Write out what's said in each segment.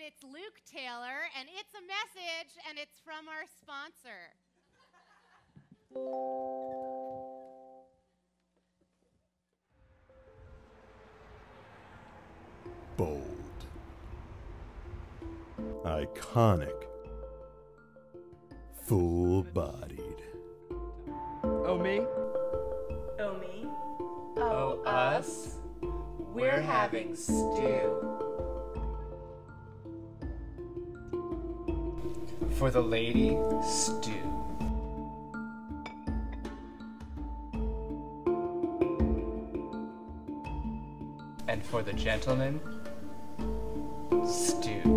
It's Luke Taylor, and it's a message, and it's from our sponsor. Bold. Iconic. Full-bodied. Oh, me? Oh, me? Oh, us? We're having stew. For the lady, stew. And for the gentleman, stew.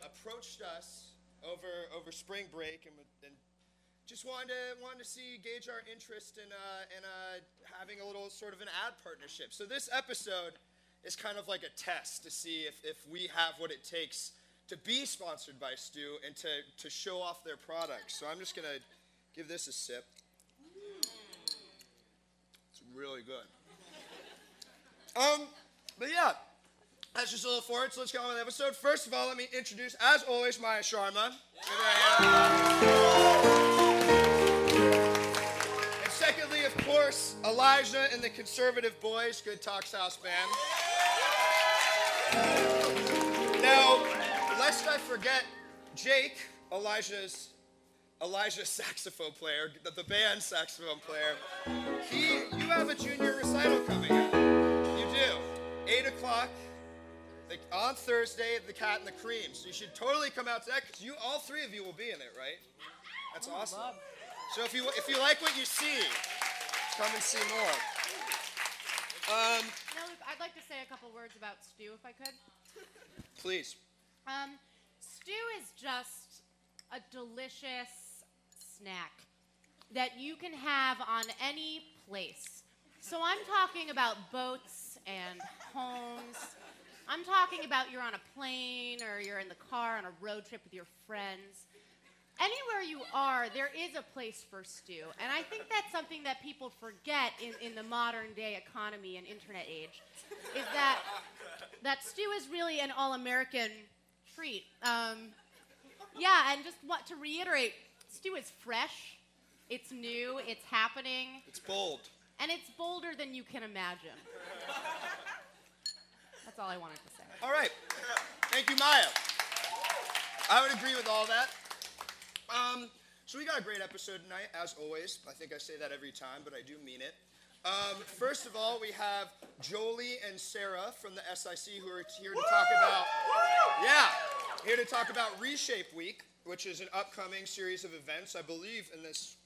Approached us over spring break and just wanted to gauge our interest in having a little sort of an ad partnership. So this episode is kind of like a test to see if we have what it takes to be sponsored by Stew and to show off their products. So I'm just gonna give this a sip. It's really good. But yeah. That's just a little forward, so let's get on with the episode. First of all, let me introduce, as always, my Sharma. And secondly, of course, Elijah and the Conservative Boys, Good Talks House Band. Now, lest I forget, Jake, Elijah's saxophone player, the band saxophone player, you have a junior recital coming up. You do. 8 o'clock. On Thursday at the Cat and the Cream. So you should totally come out to that because all three of you will be in it, right? That's awesome. So if you like what you see, come and see more. Luke, I'd like to say a couple words about stew, if I could. Please. Stew is just a delicious snack that you can have on any place. So I'm talking about boats and homes. I'm talking about you're on a plane or you're in the car on a road trip with your friends. anywhere you are, there is a place for stew. And I think that's something that people forget in the modern day economy and internet age, is that stew is really an all-American treat. Yeah, and just want to reiterate, stew is fresh, it's new, it's happening. It's bold. And it's bolder than you can imagine. That's all I wanted to say. All right. Thank you, Maya. I would agree with all that. So we got a great episode tonight, as always. I think I say that every time, but I do mean it. First of all, we have Jolie and Sarah from the SIC who are here to talk about, here to talk about Reshape Week, which is an upcoming series of events, I believe, in this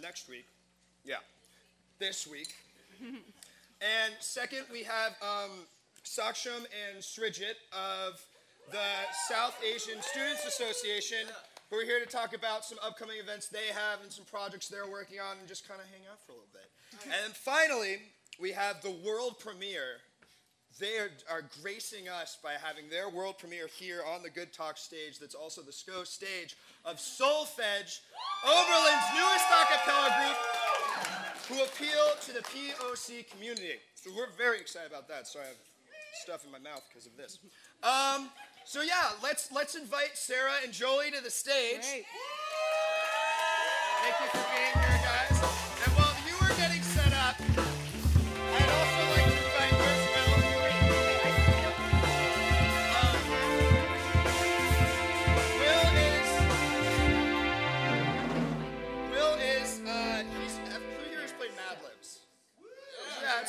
next week. Yeah, this week. And second, we have Saksham and Srijit of the South Asian Students Association, who are here to talk about some upcoming events they have and some projects they're working on and just kind of hang out for a little bit. And finally, we have the world premiere. They are gracing us by having their world premiere here on the Good Talk stage that's also the SCO stage of Soulfedge, Oberlin's newest a cappella group, who appeal to the POC community. So we're very excited about that. Sorry, I have stuff in my mouth because of this. So yeah, let's invite Sarah and Jolie to the stage. Great. Thank you for being here, guys. And while you are getting set up, I'd also like to invite Will is who here has played Mad Libs? Yeah,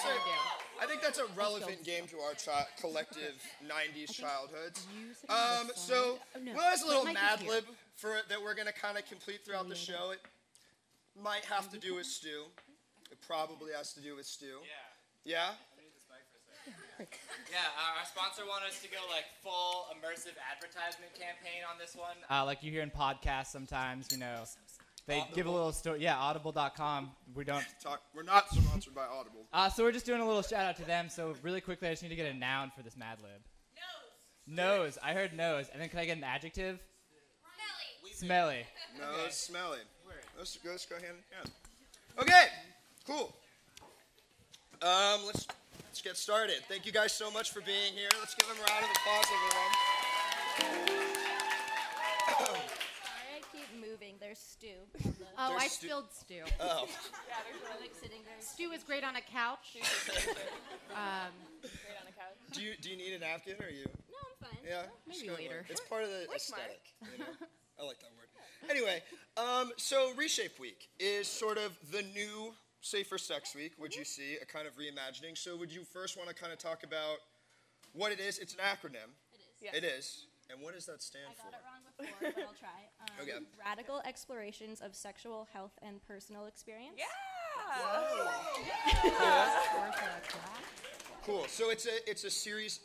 I think that's a relevant game to our collective 90s childhoods. So Will has a little Mad Lib that we're going to kind of complete throughout the show. It might have to do with stew. It probably has to do with stew. Yeah? Yeah, our sponsor wanted us to go like full immersive advertisement campaign on this one. Like you hear in podcasts sometimes, you know, they give a little story. Yeah, audible.com. We're not sponsored by Audible. So we're just doing a little shout out to them. So really quickly, I just need to get a noun for this Mad Lib. Nose. I heard nose. And then can I get an adjective? Smelly. Nose, smelly. Let's go hand in hand. Okay, cool. Let's get started. Thank you guys so much for being here. Let's give them a round of applause, everyone. Sorry, I keep moving. There's stew. Oh, I spilled stew. Oh. Yeah, there's one like sitting there. Stew is great on a couch. Great on a couch. Do you need a napkin or you? No, I'm fine. Yeah, Maybe just kinda later. It's part of the aesthetic. You know? I like that word. Anyway, so Reshape Week is sort of the new Safer Sex Week, would you see, a kind of reimagining. So would you first want to kind of talk about what it is? It's an acronym. It is. Yes. It is. And what does that stand I for? got it wrong before, but I'll try. Okay. Radical Explorations of Sexual Health and Personal Experience. Yeah. Cool. So it's a series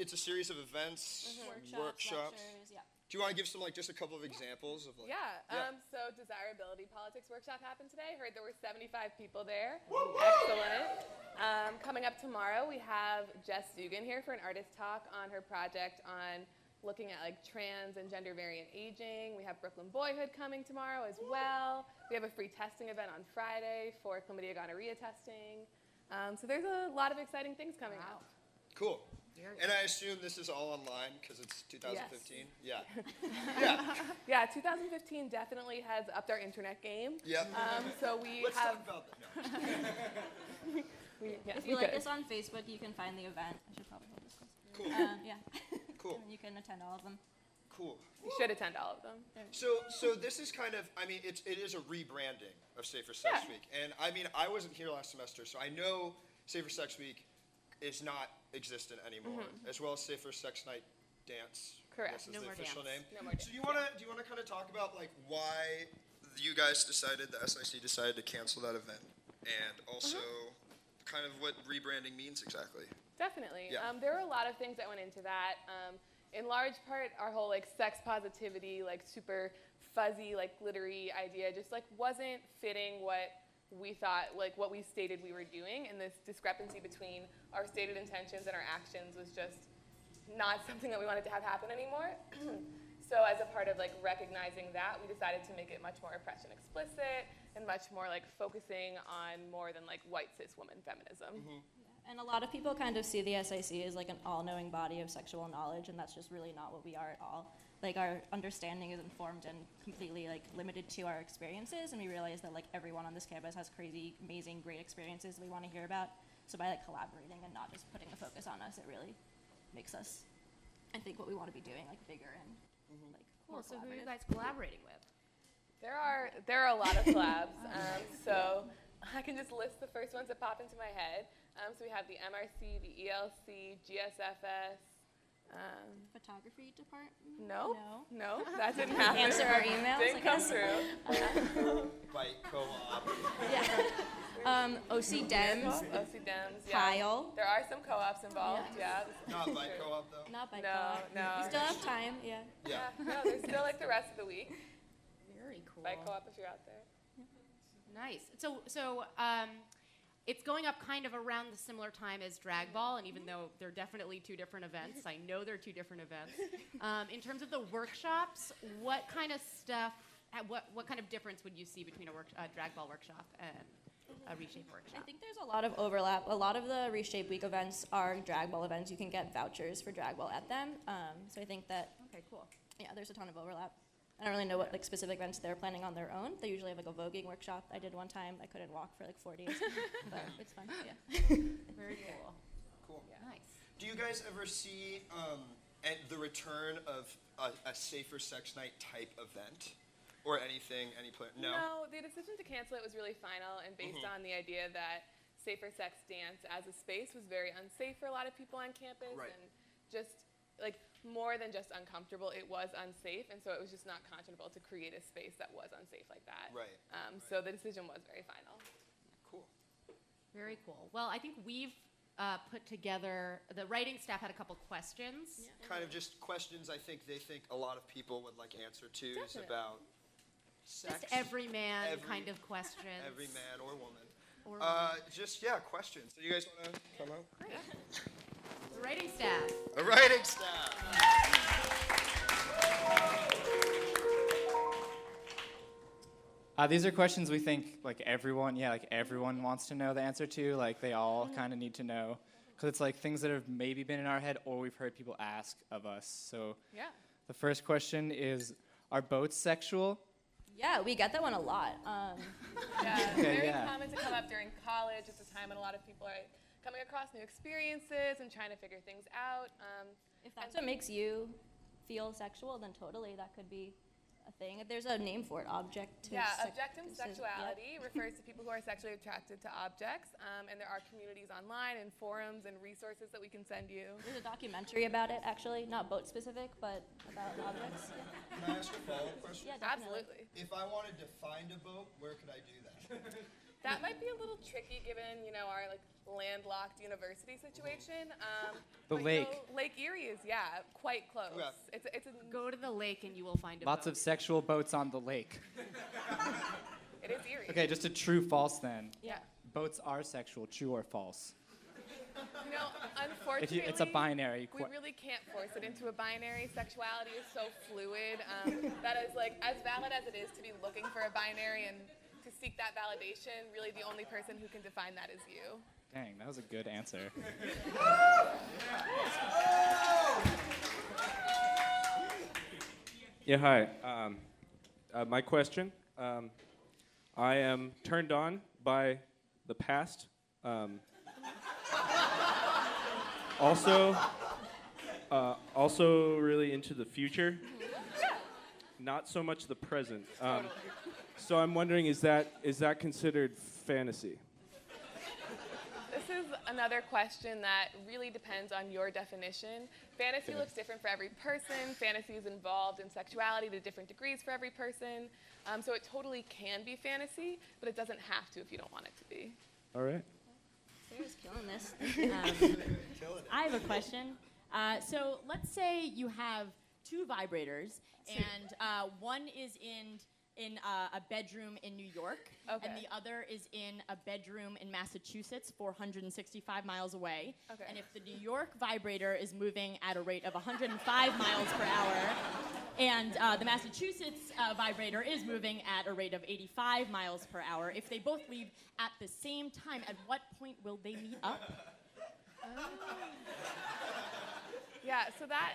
of events, workshops. Lectures, yeah. Do you want to give some just a couple of examples of So desirability politics workshop happened today. Heard there were 75 people there. Excellent. Coming up tomorrow, we have Jess Dugan here for an artist talk on her project on looking at trans and gender variant aging. We have Brooklyn Boyhood coming tomorrow as well. We have a free testing event on Friday for chlamydia gonorrhea testing. So there's a lot of exciting things coming up. Cool. And I assume this is all online because it's 2015? Yes. Yeah. Yeah, 2015 definitely has upped our internet game. Yep. So we Let's have. talk about that. No. If you like this on Facebook, you can find the event. I should probably hold this closer. Cool. Yeah. Cool. And you can attend all of them. Cool. You should attend all of them. So this is kind of, it is a rebranding of Safer Sex Week. And I wasn't here last semester, so I know Safer Sex Week is not existent anymore, as well as Safer Sex Night Dance. Correct. I guess is No the more official dance. name. No more So do you want to kind of talk about why you guys decided, the SIC decided to cancel that event, and also kind of what rebranding means exactly? Definitely. Yeah. There were a lot of things that went into that. In large part, our whole sex positivity, super fuzzy, glittery idea just wasn't fitting what we thought, what we stated we were doing, and this discrepancy between our stated intentions and our actions was just not something that we wanted to have happen anymore. So as a part of like recognizing that, we decided to make it much more oppression explicit and much more like focusing on more than like white cis woman feminism. And a lot of people kind of see the SIC as like an all-knowing body of sexual knowledge, and that's just really not what we are at all. Like, our understanding is informed and completely like limited to our experiences, and we realize that like everyone on this campus has crazy, amazing, great experiences that we want to hear about. So by like collaborating and not just putting the focus on us, it really makes us, I think, what we want to be doing like bigger and like Cool. more So who are you collaborative. guys collaborating with? There are a lot of collabs. So I can just list the first ones that pop into my head. So we have the MRC, the ELC, GSFS. Photography department? No, No. that didn't happen. Answer our emails, Didn't I come guess. through. Bike co-op. Yeah. OC Dems. OC Dems, yeah. Kyle. There are some co-ops involved, yeah. Not bike co-op though. Not by No, co-op. no. We still have time, yeah. Yeah. No, there's still like the rest of the week. Very cool. Bike co-op if you're out there. Nice. So it's going up kind of around the similar time as Drag Ball, and even though they're definitely two different events, I know they're two different events. In terms of the workshops, what kind of stuff, what kind of difference would you see between a Drag Ball workshop and a Reshape workshop? I think there's a lot of overlap. A lot of the Reshape Week events are Drag Ball events. You can get vouchers for Drag Ball at them. So I think that, Okay, cool. yeah, there's a ton of overlap. I don't really know what like specific events they're planning on their own. They usually have like a voguing workshop. I did one time. I couldn't walk for like 4 days, but it's fun. Yeah. Very cool. Cool. Nice. Do you guys ever see the return of a safer sex night type event? Or anything, any plan? No? No, the decision to cancel it was really final and based on the idea that safer sex dance as a space was very unsafe for a lot of people on campus. Right. And just like more than just uncomfortable, it was unsafe, and so it was just not conscionable to create a space that was unsafe like that. Right. So the decision was very final. Cool. Very cool. Well, I think we've put together, the writing staff had a couple questions. Kind of just questions I think they think a lot of people would like answer to is Definitely. about sex. Just everyman Every- kind of questions. Every man or woman. Or Just, yeah, questions. So you guys want to come out? the writing staff. The writing staff. These are questions we think like everyone wants to know the answer to. Like they all kind of need to know, because it's like things that have maybe been in our head or we've heard people ask of us. So Yeah. the first question is, are boats sexual? Yeah, we get that one a lot. Yeah, Okay, very yeah. common to come up during college. It's a time when a lot of people are coming across new experiences and trying to figure things out. If that's what makes you feel sexual, then totally that could be a thing. There's a name for it, objective. Yeah, objective yeah. sexuality refers to people who are sexually attracted to objects, and there are communities online and forums and resources that we can send you. There's a documentary about it, actually, not boat specific, but about objects. Can I ask a follow-up question? Yeah, definitely. Absolutely. If I wanted to find a boat, where could I do that? That might be a little tricky given, our like landlocked university situation. The but, lake. Lake Erie is, quite close. Yeah. It's a Go to the lake and you will find a Lots boat. of sexual boats on the lake. it is Erie. Okay, just a true false then. Yeah. Boats are sexual, true or false? Unfortunately, It's a binary. we really can't force it into a binary. Sexuality is so fluid. That is like as valid as it is to be looking for a binary and to seek that validation. Really, the only person who can define that is you. Dang, that was a good answer. Yeah, hi. My question, I am turned on by the past. Also really into the future. Not so much the present. So I'm wondering, is that considered fantasy? This is another question that really depends on your definition. Fantasy looks different for every person. Fantasy is involved in sexuality to different degrees for every person. So it totally can be fantasy, but it doesn't have to if you don't want it to be. All right. Sarah's killing this. I have a question. So let's say you have two vibrators, and one is in a bedroom in New York, Okay. and the other is in a bedroom in Massachusetts, 465 miles away. Okay. And if the New York vibrator is moving at a rate of 105 miles per hour, and the Massachusetts vibrator is moving at a rate of 85 miles per hour, if they both leave at the same time, at what point will they meet up? Yeah, so that,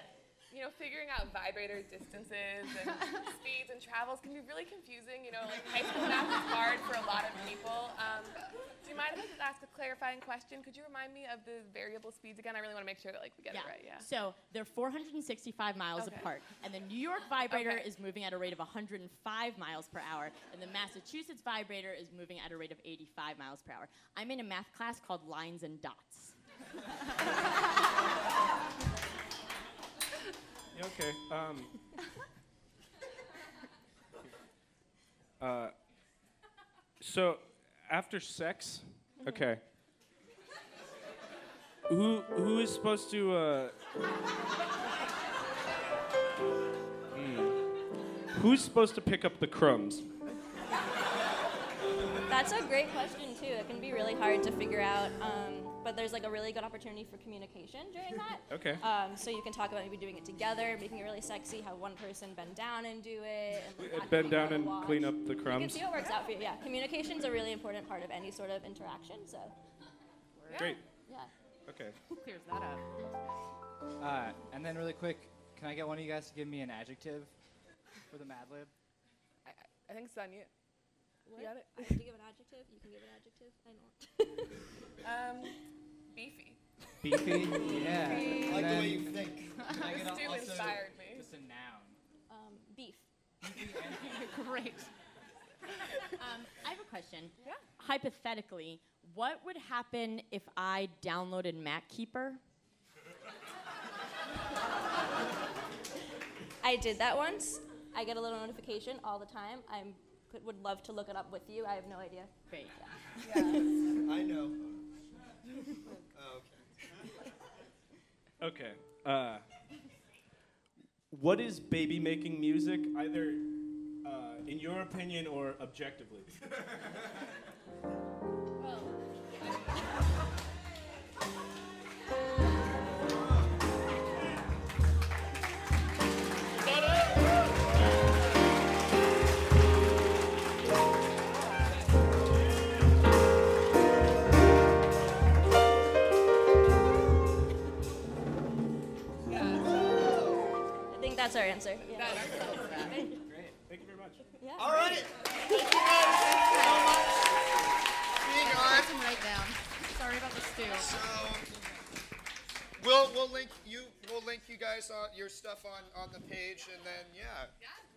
figuring out vibrator distances and speeds and travels can be really confusing. Like high school math is hard for a lot of people. Do you mind if I just ask a clarifying question? Could you remind me of the variable speeds again? I really want to make sure that we get it right. Yeah. So they're 465 miles apart, and the New York vibrator is moving at a rate of 105 miles per hour, and the Massachusetts vibrator is moving at a rate of 85 miles per hour. I'm in a math class called Lines and Dots. Okay. So, after sex, okay. Who is supposed to? Who's supposed to pick up the crumbs? That's a great question too. It can be really hard to figure out, but there's like a really good opportunity for communication during that. Okay. So you can talk about maybe doing it together, making it really sexy. Have one person bend down and do it. And like, Bend down and clean up the You can crumbs. see what works out for you. Yeah, communication's a really important part of any sort of interaction. So. Great. Yeah. Okay. Clears that up. And then really quick, can I get one of you guys to give me an adjective for the Mad Lib? I think it's on you. What? You got it? I have to give an adjective. You can give an adjective. I don't. Beefy. Beefy? Yeah. I like the way you think. Can I get Stu also inspired me. just a noun? Beef. Great. I have a question. Yeah. Hypothetically, what would happen if I downloaded MacKeeper? I did that once. I get a little notification all the time. Would love to look it up with you. I have no idea. Great. I know. Okay. What is baby making music, either in your opinion or objectively? That's our answer. Yeah. Great. Thank you very much. Yeah. All right. Thank you guys so much for being on. Write them right down. Sorry about the stew. So we'll link you guys on your stuff on the page, and then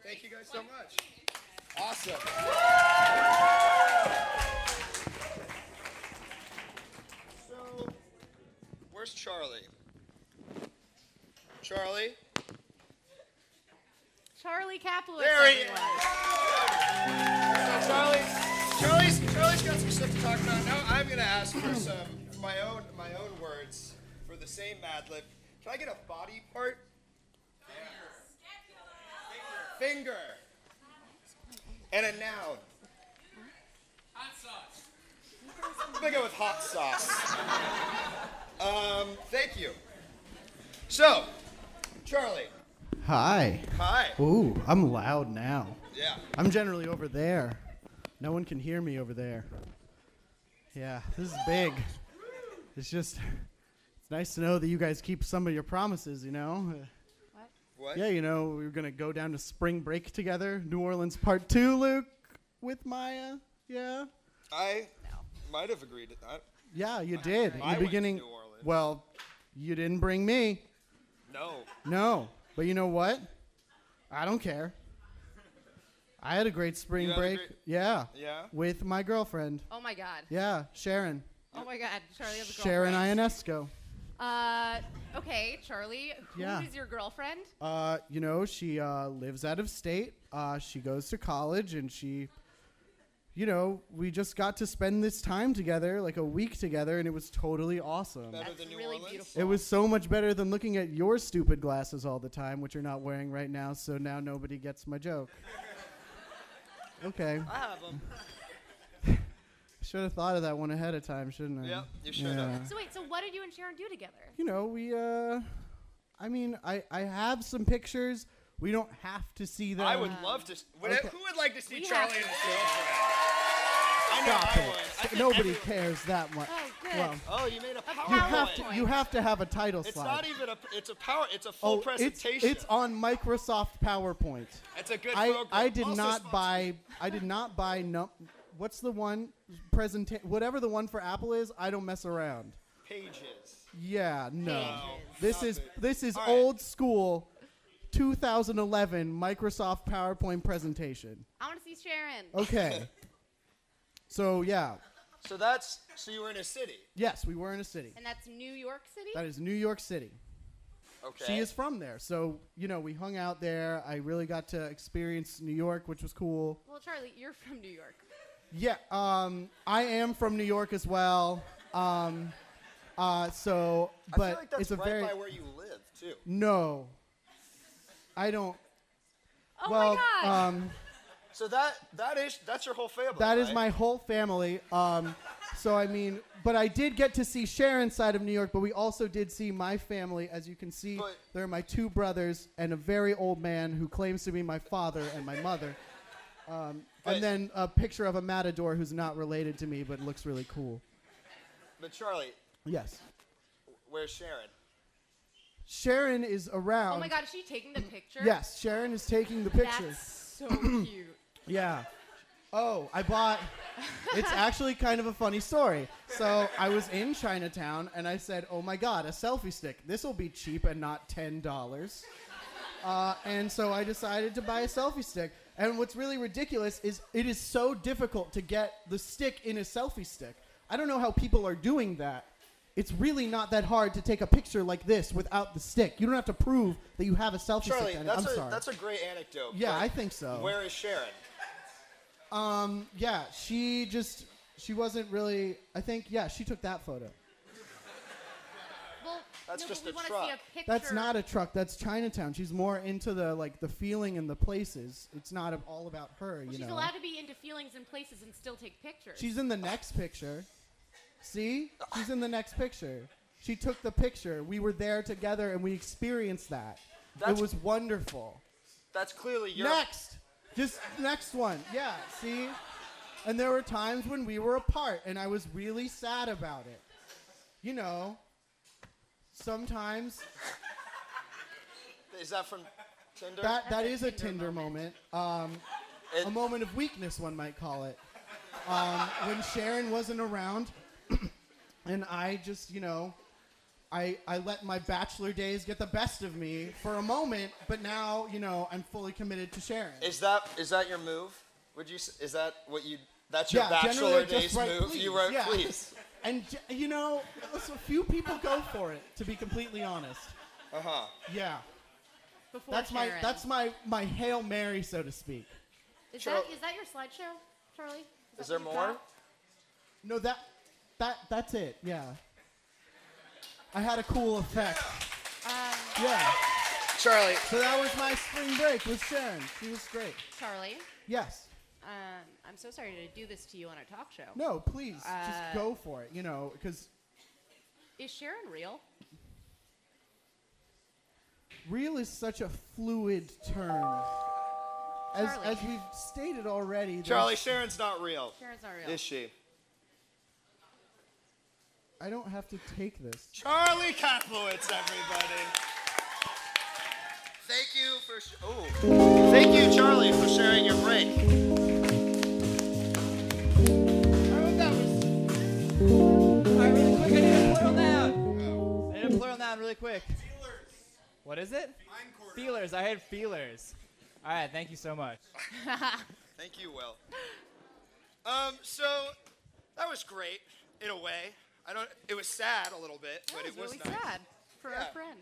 thank you guys so much. Awesome. So where's Charlie? Charlie? Charlie Kaplowitz. There he everyone. is. So Charlie's got some stuff to talk about. Now I'm gonna ask for my own words for the same Mad Lib. Can I get a body part? Finger. And a noun. Hot sauce. I'm gonna go with hot sauce. Thank you. So, Charlie. Hi. Hi. Ooh, I'm loud now. Yeah. I'm generally over there. No one can hear me over there. Yeah, this is big. It's nice to know that you guys keep some of your promises, you know? What? Yeah, we were going to go down to spring break together. New Orleans Part 2, Luke, with Maya. Yeah? I might have agreed to that. Yeah, you did. In I the went to beginning. New Orleans. Well, you didn't bring me. No. But you know what? I don't care. I had a great spring break. Yeah? With my girlfriend. Oh my God. Yeah, Sharon. Oh my God. Charlie has a Sharon girlfriend. Ionesco. Okay, Charlie. Who is your girlfriend? She lives out of state. She goes to college, and we just got to spend this time together, like a week together, and it was totally awesome. Better than New Orleans? Beautiful. It was so much better than looking at your stupid glasses all the time, which you're not wearing right now, so now nobody gets my joke. Okay. I have them. Should have thought of that one ahead of time, shouldn't I? Yep, you should have. So wait, so what did you and Sharon do together? You know, we, I mean, I have some pictures. We don't have to see them. I would love to. Okay. Who would like to see We Charlie have and to. his girlfriend? I know Stop I it. would. I think Nobody everyone- cares that much. Oh, good. Well, Oh, you made a you have PowerPoint. to. You have to have a title It's slide. not even a. It's a power. It's a full presentation. It's on Microsoft PowerPoint. It's a good I program. did Also not sponsored. buy. I did not buy. What's the one whatever the one for Apple is? I don't mess around. Pages. Yeah, no. Pages. This is All right. old school 2011 Microsoft PowerPoint presentation. I want to see Sharon. Okay. So yeah. So you were in a city. Yes, we were in a city. And that's New York City? That is New York City. Okay. She is from there. So, we hung out there. I really got to experience New York, which was cool. Well, Charlie, you're from New York. Yeah, I am from New York as well. I But feel like that's it's a right very by where you live too. No. I don't. Oh well, my God. So that's your whole family. That is right? my whole family. So I mean, but I did get to see Sharon's side of New York, but we also did see my family. As you can see, But- there are my two brothers and a very old man who claims to be my father and my mother. But- And then a picture of a matador who's not related to me, but looks really cool. But Charlie, Yes. where's Sharon? Sharon is around. Oh my God, is she taking the picture? Yes, Sharon is taking the pictures. That's so cute. Yeah. Oh, I bought. It's actually kind of a funny story. So I was in Chinatown and I said, "Oh my God, a selfie stick! This will be cheap and not $10." And so I decided to buy a selfie stick. And what's really ridiculous is it is so difficult to get the stick in a selfie stick. I don't know how people are doing that. It's really not that hard to take a picture like this without the stick. You don't have to prove that you have a selfie Charlie, stick. that's I'm sorry. that's a great anecdote. Yeah, but I think so. Where is Sharon? Yeah, she wasn't really, I think, yeah, she took that photo. Well, That's no, just but a we wanna truck. see a picture. That's not a truck, that's Chinatown. She's more into the feeling and the places. It's not all about her, Well, you she's know. allowed to be into feelings and places and still take pictures. She's in the next picture. See? She's in the next picture. She took the picture. We were there together and we experienced that. That's- It was wonderful. That's clearly your. Next! Just next one. Yeah, see? And there were times when we were apart, and I was really sad about it. You know, sometimes Is that from Tinder? that is a Tinder moment. A moment of weakness, one might call it. When Sharon wasn't around, and I just, I let my bachelor days get the best of me for a moment, but now, I'm fully committed to Sharon. Is that your move? Would you? Is that what you? That's your generally bachelor I just days write move. please, You wrote yeah. please. And listen, a few people go for it, to be completely honest. Uh huh. Yeah. Before That's Sharon. my Hail Mary, so to speak. Is Char- that your slideshow, Charlie? Is that there what you've more? got? No, that's it. Yeah. I had a cool effect. Yeah. Charlie. So that was my spring break with Sharon. She was great. Charlie, Yes. I'm so sorry to do this to you on a talk show. No, please, just go for it. Because Is Sharon real? real is such a fluid term. As Charlie. we've stated already. there's- Charlie, Sharon's not real. Sharon's not real. Is she? I don't have to take this. Charlie Kaplowitz, everybody. Thank you Thank you, Charlie, for sharing your break. Alright, really quick, I need a plural noun. I need a plural noun really quick. What is it? Feelers. I heard feelers. All right, thank you so much. Thank you, Will. So that was great in a way. It was sad a little bit, but That it was really nice. sad for Yeah. our friend.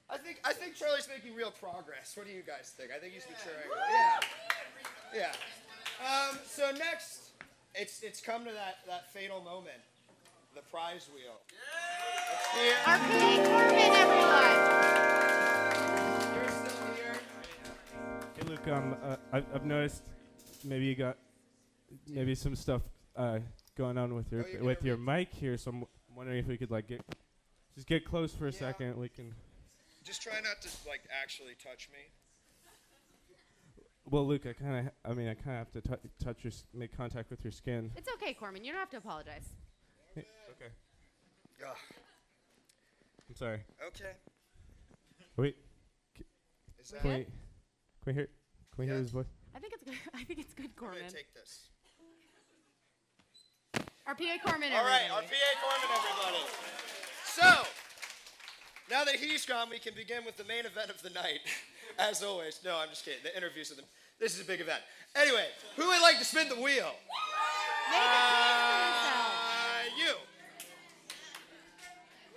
I think Charlie's making real progress. What do you guys think? I think he's maturing. Yeah. So next, it's come to that fatal moment, the prize wheel. Yeah. Our pig Corbin, everyone. You're still here. Hey, Luke, I've noticed maybe you got maybe some stuff going on with your mic here. So I'm wondering if we could like get close for a second. We can. Just try not to like actually touch me. Well, Luke, I kind of have to touch make contact with your skin. It's okay, Corman. You don't have to apologize. Hey, okay. Ugh. I'm sorry. Okay. Wait. Is that Can we hear his voice? I think it's good. I think it's good, I'm Corman. gonna take this. Our PA Corman. All right, our PA Corman, everybody. So, now that he's gone, we can begin with the main event of the night. As always. No, I'm just kidding. The interviews with him. This is a big event. Anyway, who would like to spin the wheel? You.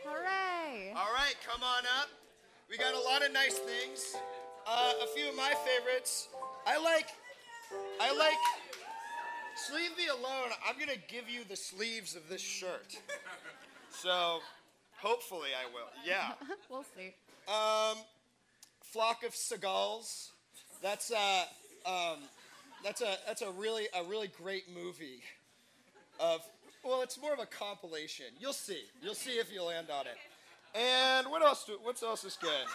Hooray. All right, come on up. We got a lot of nice things. A few of my favorites. I like, sleeve me alone. I'm going to give you the sleeves of this shirt. So, hopefully I will. Yeah. We'll see. Flock of Seagulls. That's a really great movie. It's more of a compilation. You'll see. You'll see if you land on it. And what else is good?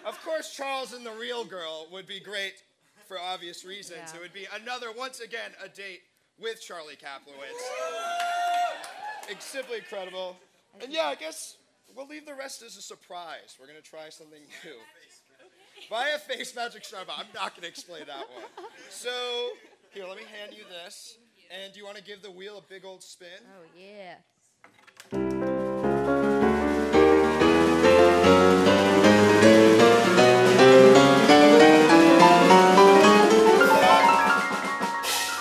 Of course, Charles and the Real Girl would be great for obvious reasons. Yeah. It would be once again, a date with Charlie Kaplowitz. It's simply incredible. And yeah, I guess we'll leave the rest as a surprise. We're going to try something new. Buy a face magic Sharma. I'm not going to explain that one. So, here, let me hand you this. And do you want to give the wheel a big old spin? Oh, yeah.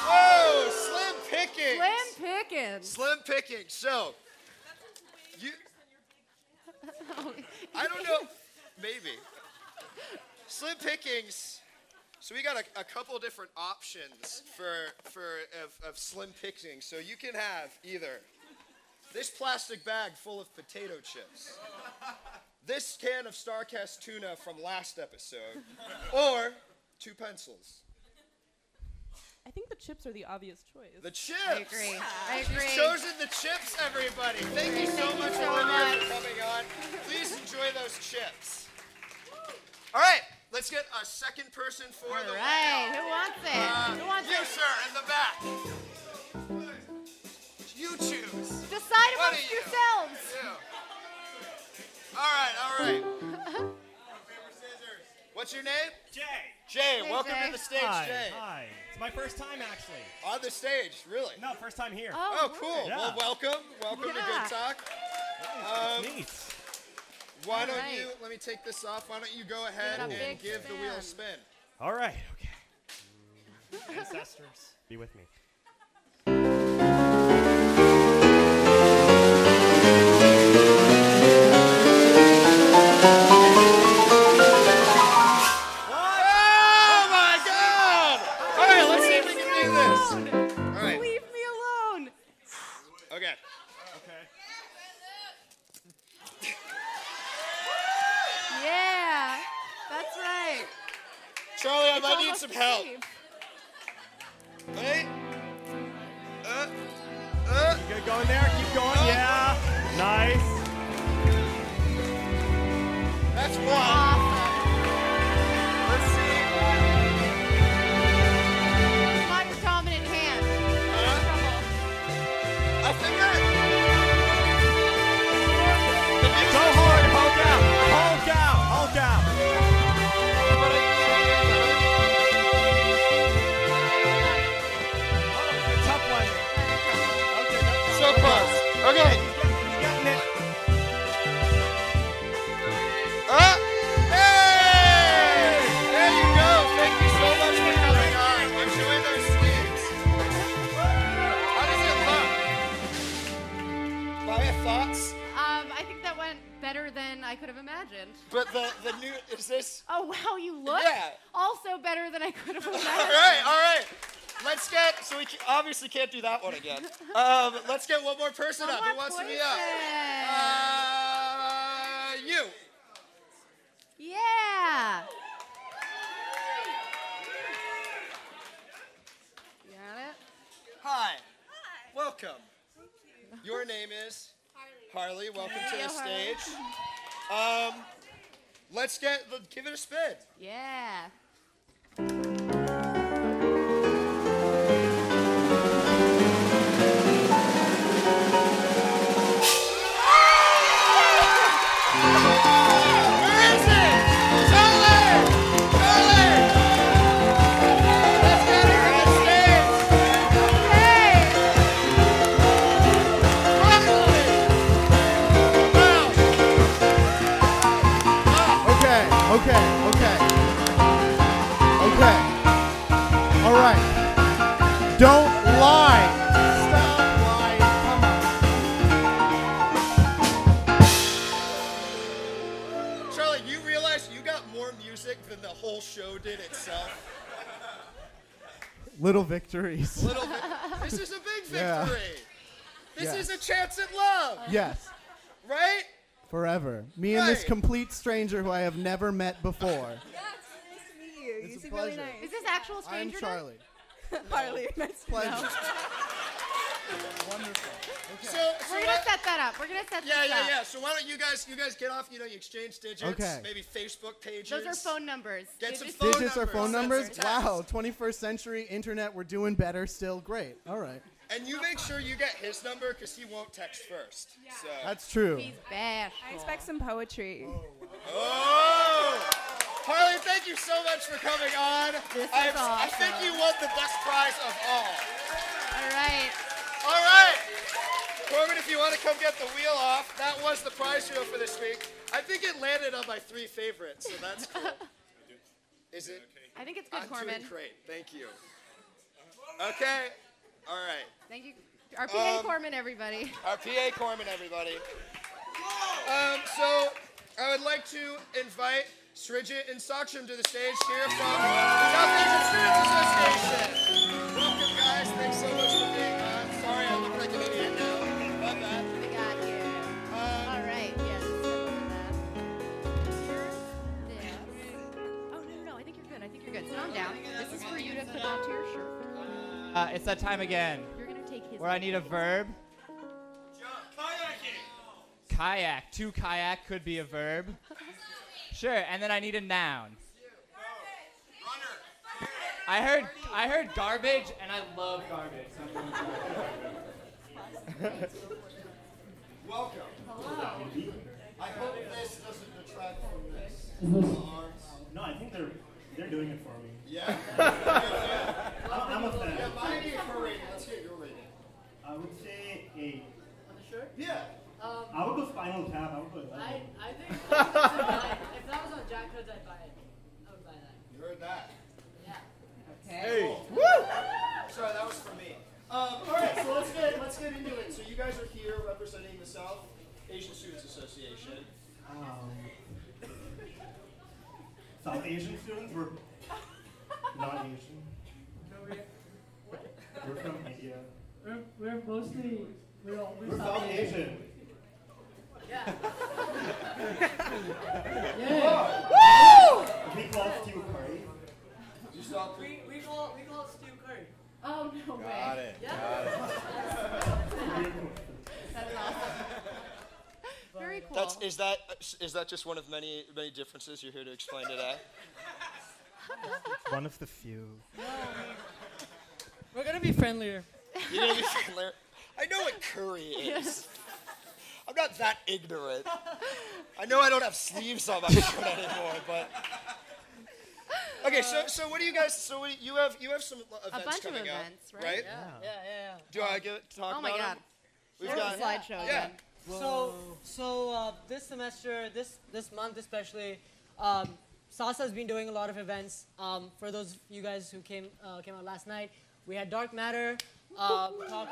Whoa, slim pickings. Slim pickings. Slim pickings. So, I don't know, maybe. Slim pickings. So we got a couple different options of slim pickings. So you can have either this plastic bag full of potato chips, this can of StarCast tuna from last episode, or 2 pencils. I think the chips are the obvious choice. The chips. I agree. I agree. She's chosen the chips, everybody. Thank you so much, Olivia, for coming on. Please enjoy those chips. All right, let's get a second person for the All right, who wants it? Who wants you, it? sir, in the back. You choose. Decide What amongst are you? yourselves. You. All right. What's your name? Jay. Jay, Hey, welcome Jay. to the stage, Hi. Jay. Hi. It's my first time, actually. On the stage, really? No, first time here. Oh, cool. Yeah. Well, welcome. Welcome to Yeah. Good Talk. Neat. Why don't right. you, let me take this off. Why don't you go ahead Give it a and big give the wheel a spin. spin? All right. Okay. Ancestors, be with me. Oh my God! All right, let's see if we can do this. All right. Leave me alone. Okay. Yeah, that's right. Charlie, I It's might need almost some a help. sleeve. Wait. You good going there? Keep going. Yeah. Nice. That's one. Awesome. Let's see. Not your dominant hand. I think Go hard. Hulk out. Hulk out. Hulk out. Oh, it's a tough one. Okay. so close. Okay. He's getting it. Hey! There you go. Thank you so much for coming on. Enjoy those sleeves. How does it look? Maya, thoughts? I think that went better than I could have imagined. But the new, is this? Oh, wow, you look Yeah. also better than I could have imagined. All right. Let's get, so we obviously can't do that one again. Let's get one more person One up. more Who wants to be up? You. Yeah. Got it? welcome. Your name is? Harley. Welcome to the stage. Let's give it a spin. Yeah. Okay. All right. Don't lie. Stop lying. Come on. Charlie, you realize you got more music than the whole show did itself? Little victories. This is a big victory. Yeah. This Yes. is a chance at love. Yes. Right? Forever. Me and this Right. complete stranger who I have never met before. Yeah, it's nice to meet you. It's You a seem really pleasure. nice. Is this actual I'm stranger? Charlie. Harley, nice to Pleasure. know. Wonderful. So We're gonna set that up. We're gonna set this up. Yeah. So why don't you guys get off? You exchange digits. Okay. Maybe Facebook pages. Those are phone numbers. Get some Digits- phone Digits are phone numbers? Send some Wow. texts. 21st century internet. We're doing better still. Great. All right. And you make sure you get his number because he won't text first. Yeah. So. That's true. He's bashful. I expect some poetry. Oh! Harley, thank you so much for coming on. This is I awesome. think you won the best prize of all. All right. All right. Corbin, if you want to come get the wheel off, that was the prize wheel for this week. I think it landed on my 3 favorites, so that's cool. Is it? I think it's good, I'm Corman. doing great. Thank you. Okay. All right. Thank you. Our PA Corman, everybody. Our PA Corman, everybody. So I would like to invite Srijit and Saksham to the stage here from South Asian Student Association. Welcome, guys. Thanks so much for being on. Sorry, I look like an idiot now. Love that. We got you. All right. Yeah. Just step over that. Here's this. Oh no. I think you're good. Sit on down. This is for you to put onto your shirt. It's that time again You're gonna take his. where I need a verb. Kayaking. Kayak. To kayak could be a verb. Sure, and then I need a noun. Runner. I heard garbage, and I love garbage. So I'm going with Welcome. I hope this doesn't detract from this. No, I think they're doing it for me. Yeah. I'm a fan. Yeah, mine is for rating. Let's get your rating. I would say 8. On the shirt? Yeah. I would go Spinal Tap. I would go 11. I think if that was on Jack Hood's, I'd buy it. I would buy that. You heard that. Yeah. Hey. Woo! Sorry, that was for me. All right, so let's get into it. So you guys are here representing the South Asian Students Association. South Asian students? We're not Asian. We're from India. We're mostly, we're South Asian. Yeah. We call stew curry. You saw we call it stew curry. Oh, no way. Got it. Yeah. Got it. That's awesome. Very cool. Is that just one of many differences you're here to explain today? One of the few. We're gonna be friendlier. You're gonna be friendlier. I know what curry is. I'm not that ignorant. I know I don't have sleeves on my shirt anymore, but. Okay, so what do you guys? So what do you have some events bunch of coming events, up, right? Yeah. Do I talk Oh my about God. them? We've Share got the slideshow yeah. again. So this semester, this month especially, SASA has been doing a lot of events. For those of you guys who came out last night, we had Dark Matter talk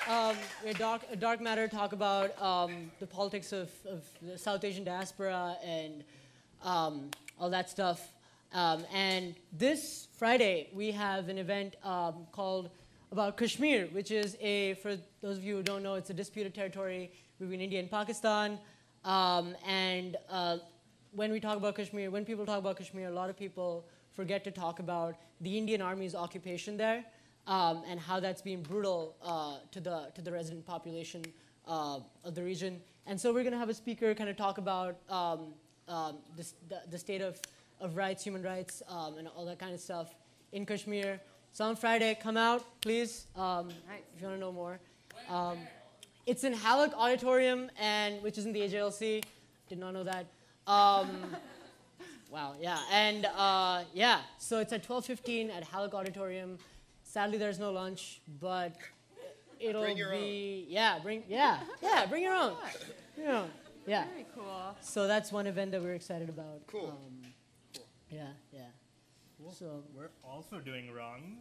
about. We had Dark Matter talk about the politics of the South Asian diaspora and all that stuff. And this Friday we have an event called about Kashmir, which is for those of you who don't know, it's a disputed territory between India and Pakistan. When we talk about Kashmir, when people talk about Kashmir, a lot of people forget to talk about the Indian Army's occupation there. and how that's been brutal to the resident population of the region. And so we're going to have a speaker kind of talk about the state of rights, human rights, and all that kind of stuff in Kashmir. So on Friday, come out, please, if you want to know more. It's in Halleck Auditorium, which is in the AJLC. Did not know that. Wow, yeah. And so it's at 12:15 at Halleck Auditorium. Sadly, there's no lunch, but it'll Bring your be... Bring your own. Yeah. Very cool. So that's one event that we're excited about. Cool. Yeah. So We're also doing wrong.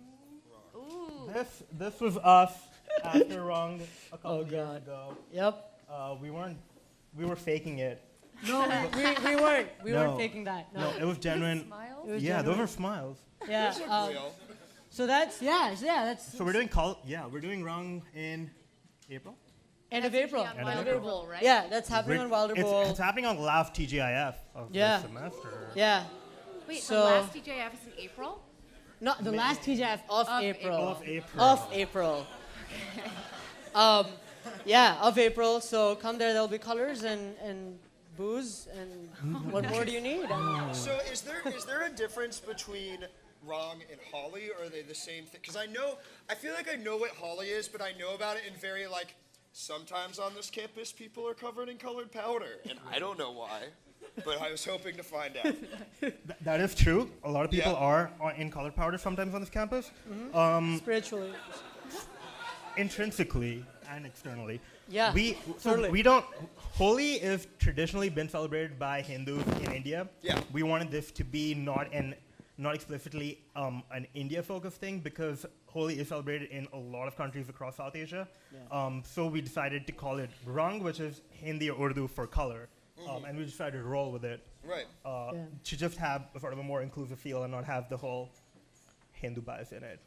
Ooh. This was us after wrong a couple Oh, years God. ago. Yep. We were faking it. No, we weren't. We No. weren't faking that. No. It was genuine. It was Yeah, those genuine. are smiles. Yeah. Those look real. So that's that's. So we're doing wrong in April. End of April. On End of Wilder April. Bowl, right? Yeah, that's happening on Wilder Bowl. It's happening on the last TGIF of Yeah. the semester. Yeah. Wait, So- the last TJF is in April? No, the last TGIF of April. Of April. Of April. Of April. So come there. There'll be colors and booze and what more do you need? So is there a difference between Wrong and Holi, or are they the same thing? Because I feel like I know what Holi is, but I know about it in very sometimes on this campus people are covered in colored powder, and I don't know why, but I was hoping to find out. That is true. A lot of people Yeah. are in colored powder sometimes on this campus. Spiritually. Intrinsically and externally. Yeah, So we don't. Holi is traditionally been celebrated by Hindus in India. Yeah. We wanted this to be not explicitly an India-focused thing, because Holi is celebrated in a lot of countries across South Asia. Yeah. So we decided to call it Rang, which is Hindi or Urdu for color, and we decided to roll with it. Right. To just have a sort of a more inclusive feel and not have the whole Hindu bias in it.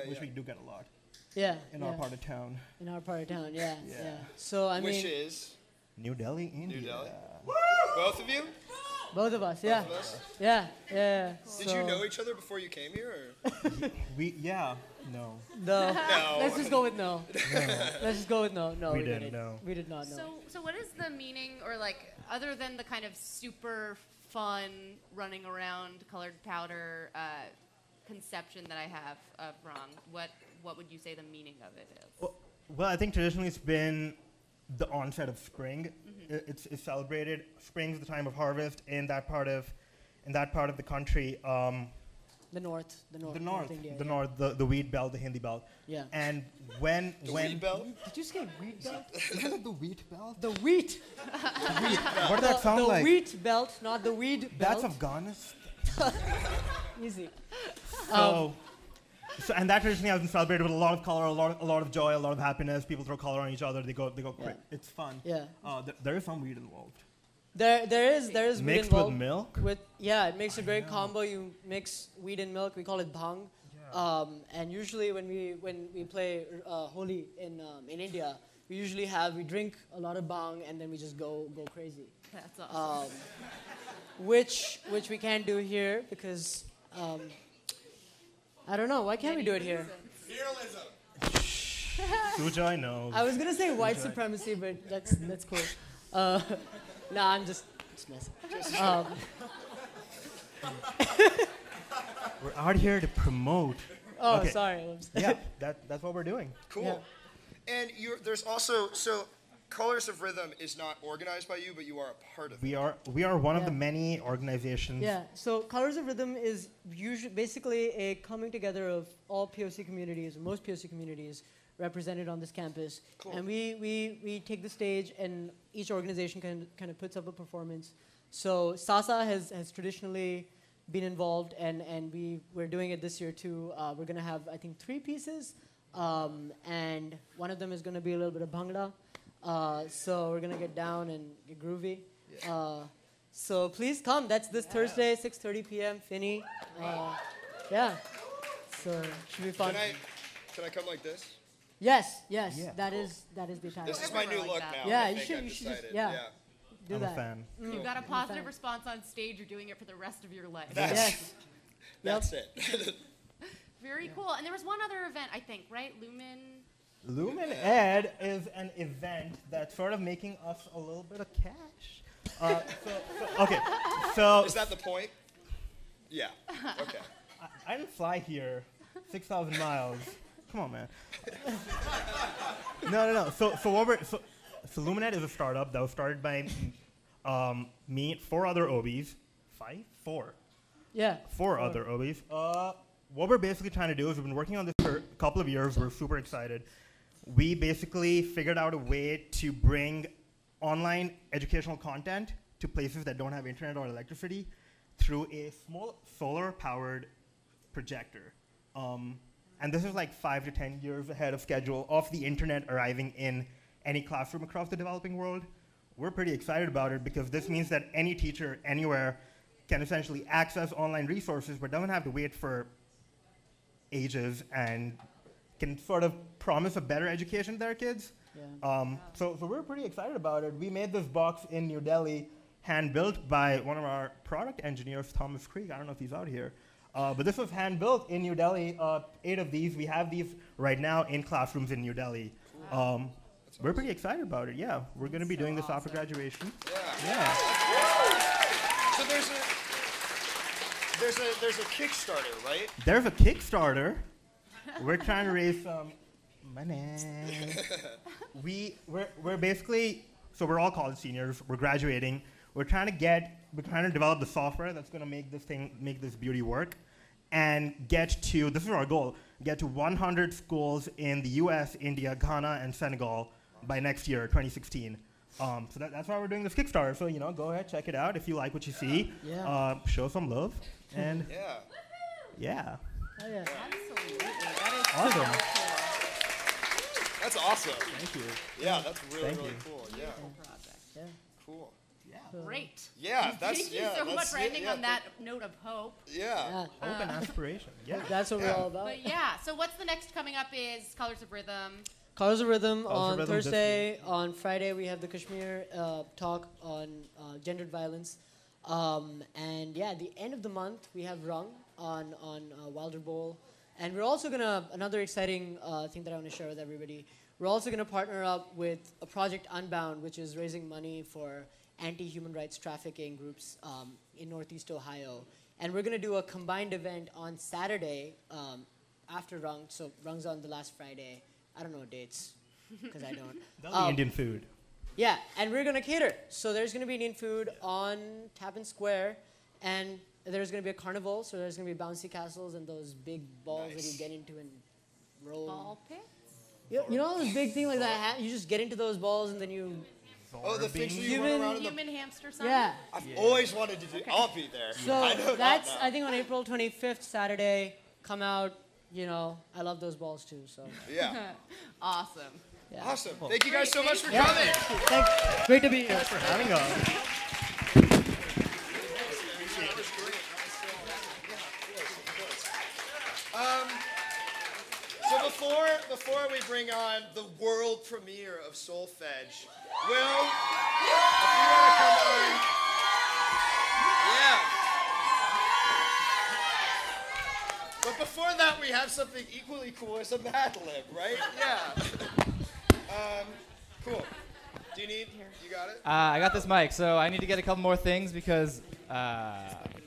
Which we do get a lot. Yeah. In our part of town. In our part of town, yeah. So I Which mean, is New Delhi, India. New Delhi. Both of you? both of us, yeah. Both of us? Yeah. Did you know each other before you came here? Or? No. No. No. Let's just go with no. Let's just go with no. No, We we didn't didn't. know. We did not know. So what is the meaning, or other than the kind of super fun running around colored powder conception that I have of Wrong, what would you say the meaning of it is? Well, I think traditionally it's been the onset of spring. It's celebrated. Spring's the time of harvest in that part of the country. The north. India, The north, the wheat belt, the Hindi belt. Yeah. And when Wheat belt? Did you say wheat belt? Isn't it the wheat belt? The wheat. What did that sound the like? wheat belt, not the weed That's belt. Afghanistan. Easy. So and that traditionally has been celebrated with a lot of color, a lot of joy, a lot of happiness. People throw color on each other. They go. It's fun. Yeah. There is some weed involved. There is weed Mixed involved. with milk. It makes a great combo. You mix weed and milk. We call it bhang. And usually when we play Holi in India, we drink a lot of bhang and then we just go crazy. That's awesome. Which we can't do here because I don't know. Why can't we do it here? Fearalism. Sujoy knows. I was gonna say white supremacy, but that's cool. Nah, I'm just messing. We're out here to promote. Oh, Okay. sorry. Yeah, that's what we're doing. Cool. Yeah. And there's also Colors of Rhythm is not organized by you, but you are a part of it. We are one of the many organizations. Yeah. So Colors of Rhythm is basically a coming together of all POC communities, or most POC communities represented on this campus. Cool. And we take the stage, and each organization kind of puts up a performance. So SASA has traditionally been involved, and we're doing it this year too. We're gonna have, I think, 3 pieces, and one of them is gonna be a little bit of Bhangra. So we're gonna get down and get groovy. Yeah. So please come. That's this Thursday, 6:30 p.m. Finney. Yeah. So should be fun. Can I come like this? Yes. Yeah. That is the attire. This is my new look now. Yeah, I you think should. I've You should just decided. do I'm that. a fan. If you've got a positive response on stage, you're doing it for the rest of your life. That's it. Very cool. And and there was one other event, I think, right? Lumen Ed is an event that's sort of making us a little bit of cash. Okay, so... Is that the point? Yeah, okay. I didn't fly here 6,000 miles. Come on, man. No. So Lumen Ed is a startup that was started by me, 4 other OBs. 5? 4. Yeah. 4 other OBs. What we're basically trying to do is we've been working on this for a couple of years. We're super excited. We basically figured out a way to bring online educational content to places that don't have internet or electricity through a small solar-powered projector. And this is like 5 to 10 years ahead of schedule of the internet arriving in any classroom across the developing world. We're pretty excited about it because this means that any teacher anywhere can essentially access online resources but doesn't have to wait for ages and can sort of promise a better education to their kids. Yeah. So we're pretty excited about it. We made this box in New Delhi, hand-built by one of our product engineers, Thomas Krieg. I don't know if he's out here. But this was hand-built in New Delhi. 8 of these. We have these right now in classrooms in New Delhi. We're pretty excited about it, yeah. We're going to be doing this after graduation. Yeah. So there's a Kickstarter, right? There's a Kickstarter. We're trying to raise some money. We're basically, so we're all college seniors. We're graduating. We're trying to develop the software that's going to make this beauty work, and get to, this is our goal, get to 100 schools in the U.S., India, Ghana, and Senegal by next year, 2016. So that's why we're doing this Kickstarter. So go ahead, check it out if you like what you see. Yeah. Show some love, and yeah. Oh, yeah. Absolutely. That is Awesome. That's awesome. Thank you. Yeah, that's really Thank you. cool. Yeah. Yeah. Cool. great. Yeah, that's Thank you so much for ending on that note of hope. Yeah. Hope and aspiration. Yeah. That's what we're all about. But yeah, so what's the next coming up is Colors of Rhythm. Colors of Rhythm Colors on of Rhythm Thursday. On Friday, we have the Kashmir talk on gendered violence. And yeah, at the end of the month, we have Rung on Wilder Bowl. And we're also going to, another exciting thing that I want to share with everybody, we're also going to partner up with a project Unbound, which is raising money for anti-human rights trafficking groups in Northeast Ohio. And we're going to do a combined event on Saturday after Rung. So Rung's on the last Friday. I don't know dates, because I don't. That'll be Indian food. Yeah, and we're going to cater. So there's going to be Indian food on Tappan Square, and there's going to be a carnival, so there's going to be bouncy castles and those big balls that you get into and roll. Ball pits? You know those big things like that? You just get into those balls and then you... Oh, the things where you run around in the... Human hamster something? Yeah. I've always wanted to do... I'll be there. So I know that's, that I think, on April 25th, Saturday. Come out, you know, I love those balls too, so... Yeah. Awesome. Yeah. Awesome. Thank you guys so much for Yeah. coming. Thanks. Great to be here. Thanks for having us. So before we bring on the world premiere of Soulfedge, Will, if you want to come on, yeah. But before that, we have something equally cool as a Mad Lib, right? Yeah. Cool. Do you need? You got it? I got this mic, so I need to get a couple more things because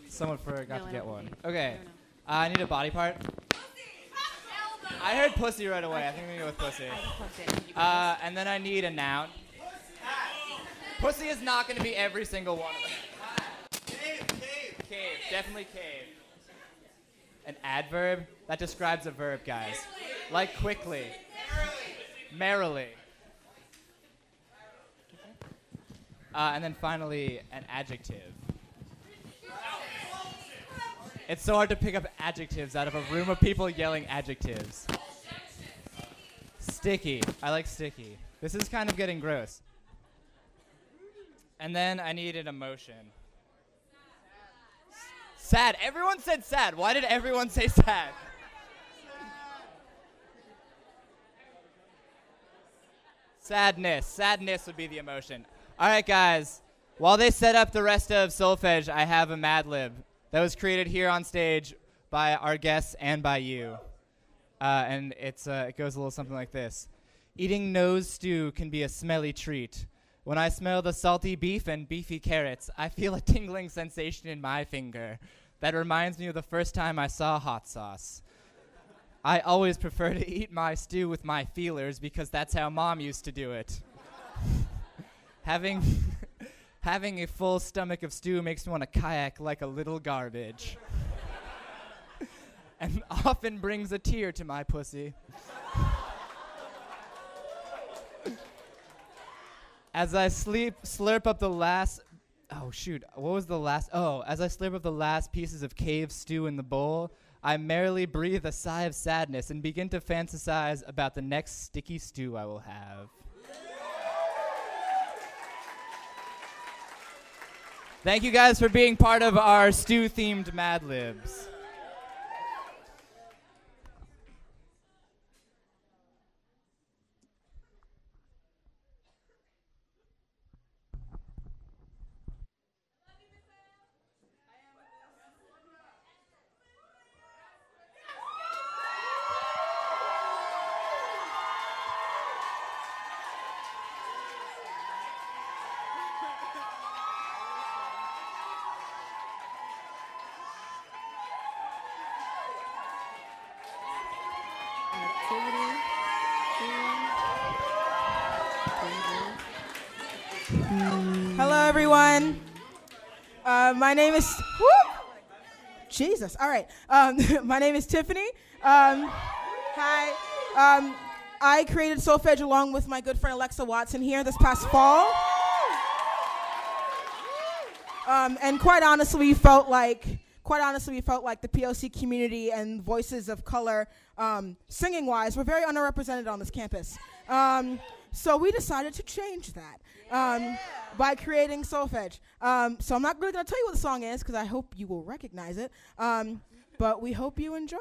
someone forgot to get one. Okay. I need a body part. I heard pussy right away. I think I'm going to go with pussy. And then I need a noun. Pussy is not going to be every single one of them. Cave. Definitely cave. An adverb? That describes a verb, guys. Like quickly. Merrily. And then finally, an adjective. It's so hard to pick up adjectives out of a room of people yelling adjectives. Sticky. I like sticky. This is kind of getting gross. And then I need an emotion. Sad. Everyone said sad. Why did everyone say sad? Sadness. Sadness would be the emotion. All right, guys. While they set up the rest of Soulfedge, I have a Mad Lib that was created here on stage by our guests and by you. and it goes a little something like this. Eating nose stew can be a smelly treat. When I smell the salty beef and beefy carrots, I feel a tingling sensation in my finger that reminds me of the first time I saw hot sauce. I always prefer to eat my stew with my feelers because that's how Mom used to do it. Having a full stomach of stew makes me want to kayak like a little garbage. And often brings a tear to my pussy. As I slurp up the last... Oh, shoot. What was the last... Oh, as I slurp up the last pieces of cave stew in the bowl, I merrily breathe a sigh of sadness and begin to fantasize about the next sticky stew I will have. Thank you guys for being part of our stew-themed Mad Libs. Hello, everyone. My name is... Whoop! Jesus. All right. My name is Tiffany. Hi. I created Soulfedge along with my good friend Alexa Watson here this past fall. And quite honestly, we felt like the POC community and voices of color, singing-wise, were very underrepresented on this campus. So we decided to change that by creating Soulfedge. So I'm not really going to tell you what the song is because I hope you will recognize it. But we hope you enjoy.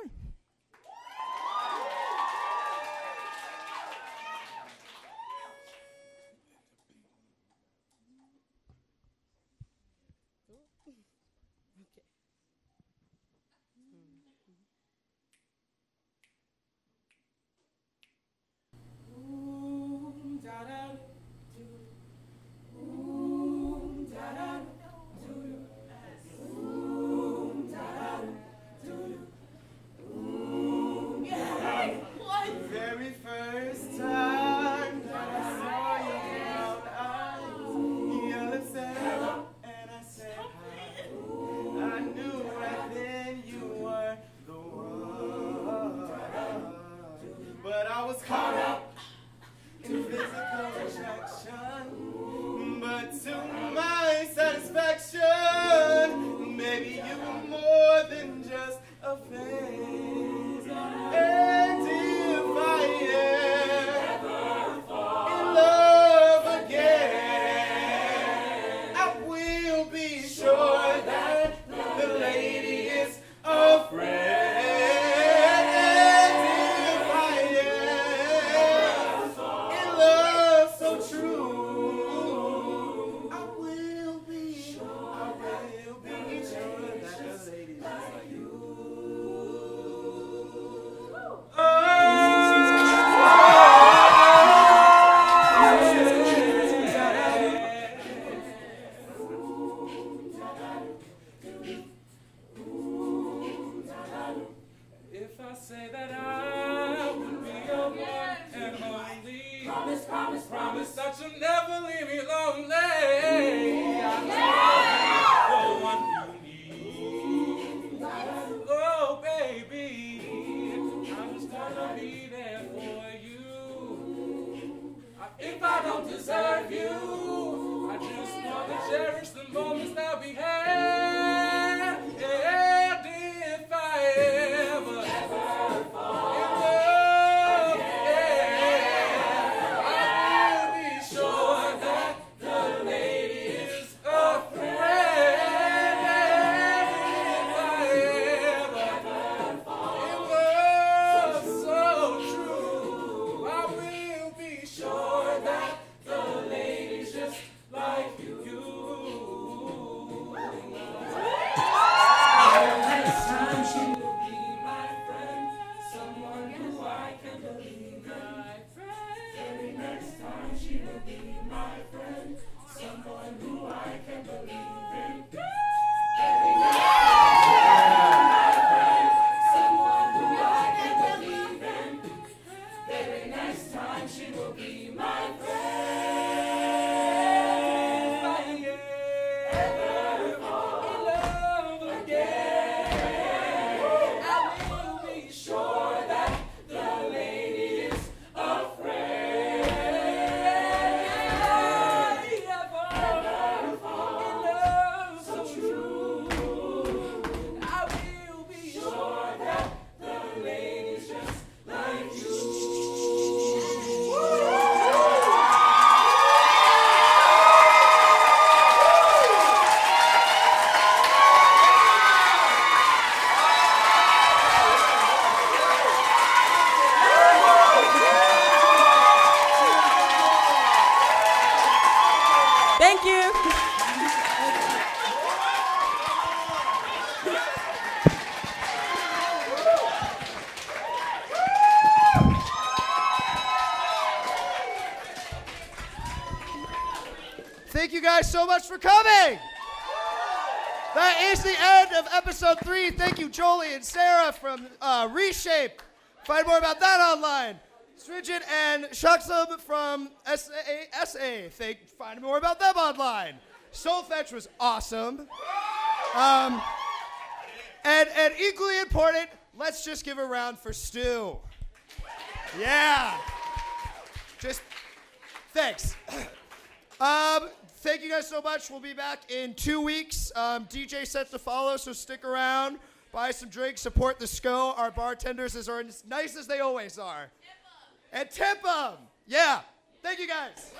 Sure that the ladies just like you. guys so much for coming. That is the end of episode 3. Thank you, Jolie and Sarah from Reshape. Find more about that online. Srijit and Saksham from SASA. Find more about them online. Soulfedge was awesome. And equally important, let's just give a round for Stu. Yeah. Just thanks. Thank you guys so much. We'll be back in 2 weeks. DJ set to follow, so stick around. Buy some drinks, support the SCO. Our bartenders are as nice as they always are. And tip them. Yeah. Thank you guys.